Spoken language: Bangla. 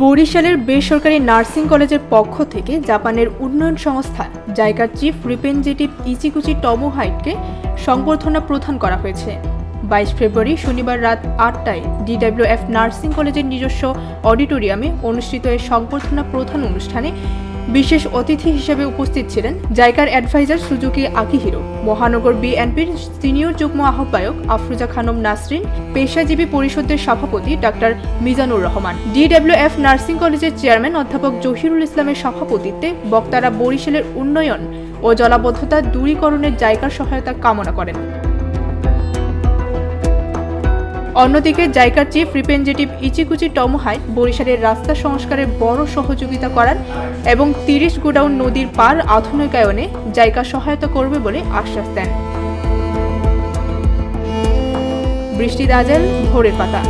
বরিশালের বেসরকারি নার্সিং কলেজের পক্ষ থেকে জাপানের উন্নয়ন সংস্থা জাইকার চিফ রিপ্রেজেন্টেটিভ ইচিগুচি টমোহাইটকে সংবর্ধনা প্রদান করা হয়েছে। 22 ফেব্রুয়ারি শনিবার রাত 8টায় DWF নার্সিং কলেজের নিজস্ব অডিটোরিয়ামে অনুষ্ঠিত এই সংবর্ধনা প্রদান অনুষ্ঠানে বিশেষ অতিথি হিসেবে উপস্থিত ছিলেন জাইকার অ্যাডভাইজার সুজুকি আকিহিরো, মহানগর বিএনপির সিনিয়র যুগ্ম আহ্বায়ক আফরোজা খানম নাসরিন, পেশাজীবী পরিষদের সভাপতি doctor Mizanur Rahman. DWF nursing কলেজের চেয়ারম্যান অধ্যাপক জহিরুল ইসলামের সভাপতিত্বে বক্তারা বরিশালের উন্নয়ন ও জলাবদ্ধতা দূরীকরণের জাইকার সহায়তা কামনা করেন। অন্যদিকে জাইকার চিফ রিপ্রেজেন্টেটিভ ইচিগুচি টমোহাইট বরিশালের রাস্তা সংস্কারের বড় সহযোগিতা করার এবং 30 গোডাউন নদীর পার আধুনিকায়নে জাইকা সহায়তা করবে বলে আশ্বাস দেন। বৃষ্টি দাজেল, ভোরের পাতা।